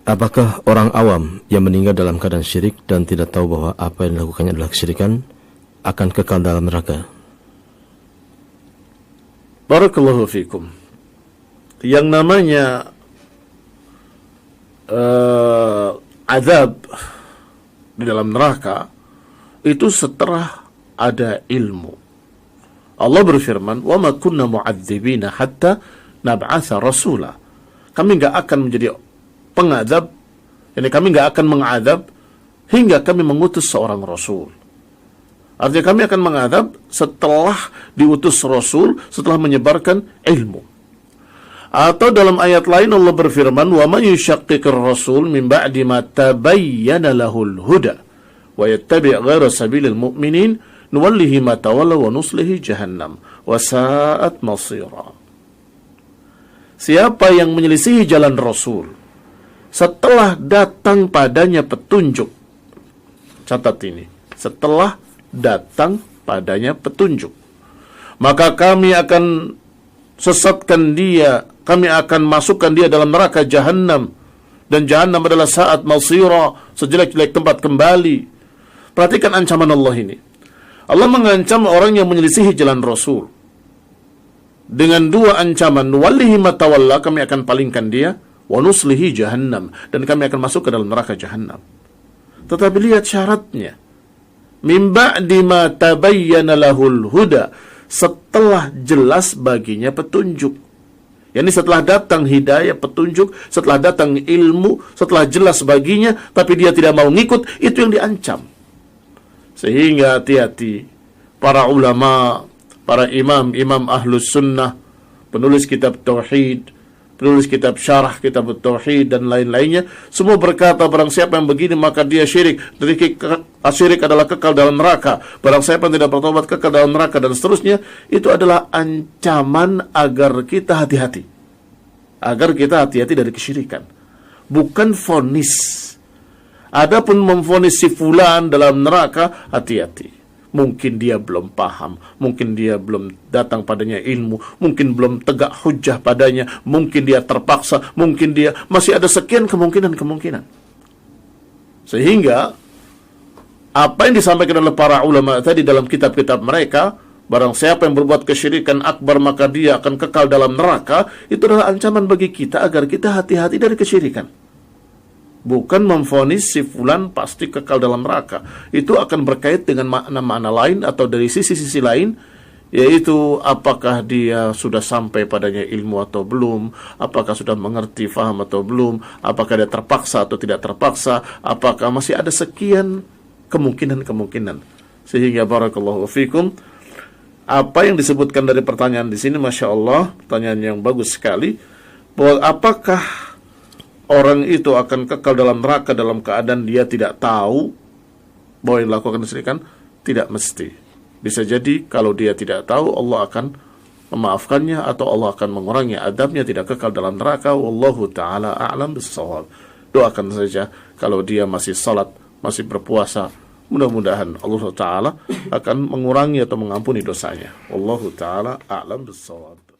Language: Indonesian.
Apakah orang awam yang meninggal dalam keadaan syirik dan tidak tahu bahwa apa yang dilakukannya adalah kesyirikan akan kekal dalam neraka? Barakallahu fikum. Yang namanya azab di dalam neraka itu setelah ada ilmu. Allah berfirman, "Wa ma kunna mu'adzibina hatta nab'atsa rasula." Kami enggak akan menjadi pengazab, yani kami enggak akan mengadab hingga kami mengutus seorang rasul. Artinya kami akan mengadab setelah diutus rasul, setelah menyebarkan ilmu. Atau dalam ayat lain Allah berfirman, "Wa may yushaqiqir rasul min ba'di ma tabayyana lahul huda wa yattabi' ghayra sabilil mu'minin nuwallihi ma tawalla wa nuslihi jahannam wa sa'at masira." Siapa yang menyelisihi jalan Rasul setelah datang padanya petunjuk, catat ini, setelah datang padanya petunjuk, maka kami akan sesatkan dia, kami akan masukkan dia dalam neraka Jahannam, dan Jahannam adalah saat masira, sejelek-jelek tempat kembali. Perhatikan ancaman Allah ini. Allah mengancam orang yang menyelisihi jalan Rasul dengan dua ancaman. Nuwallihi ma tawalla, kami akan palingkan dia, wa nuslihi jahannam, dan kami akan masuk ke dalam neraka Jahannam. Tetapi lihat syaratnya. Min ba'di ma tabayyana lahul huda, setelah jelas baginya petunjuk. Yani setelah datang hidayah, petunjuk, setelah datang ilmu, setelah jelas baginya, tapi dia tidak mau ngikut, itu yang diancam. Sehingga hati-hati para ulama, para imam ahlus sunnah, penulis kitab tauhid, penulis kitab syarah kitab tauhid dan lain-lainnya, semua berkata barang siapa yang begini maka dia syirik. Jadi syirik adalah kekal dalam neraka. Barang siapa yang tidak bertobat kekal dalam neraka, dan seterusnya. Itu adalah ancaman agar kita hati-hati. Agar kita hati-hati dari kesyirikan. Bukan vonis. Adapun memvonis si fulan dalam neraka, hati-hati. Mungkin dia belum paham, mungkin dia belum datang padanya ilmu, mungkin belum tegak hujjah padanya, mungkin dia terpaksa, mungkin dia masih ada sekian kemungkinan. Sehingga apa yang disampaikan oleh para ulama tadi dalam kitab-kitab mereka, barang siapa yang berbuat kesyirikan akbar maka dia akan kekal dalam neraka, itu adalah ancaman bagi kita agar kita hati-hati dari kesyirikan. Bukan memvonis si fulan pasti kekal dalam neraka. Itu akan berkait dengan makna-makna lain atau dari sisi-sisi lain, yaitu apakah dia sudah sampai padanya ilmu atau belum, apakah sudah mengerti, faham atau belum, apakah dia terpaksa atau tidak terpaksa, apakah masih ada sekian kemungkinan. Sehingga barakallahu fikum, apa yang disebutkan dari pertanyaan di sini, Masya Allah, pertanyaan yang bagus sekali, bahwa apakah orang itu akan kekal dalam neraka dalam keadaan dia tidak tahu bahwa yang dilakukan kesyirikan? Tidak mesti. Bisa jadi kalau dia tidak tahu, Allah akan memaafkannya atau Allah akan mengurangi adabnya, tidak kekal dalam neraka. Wallahu ta'ala a'lam bis-shawab. Doakan saja kalau dia masih salat, masih berpuasa, mudah-mudahan Allah Ta'ala akan mengurangi atau mengampuni dosanya. Wallahu ta'ala a'lam bis-shawab.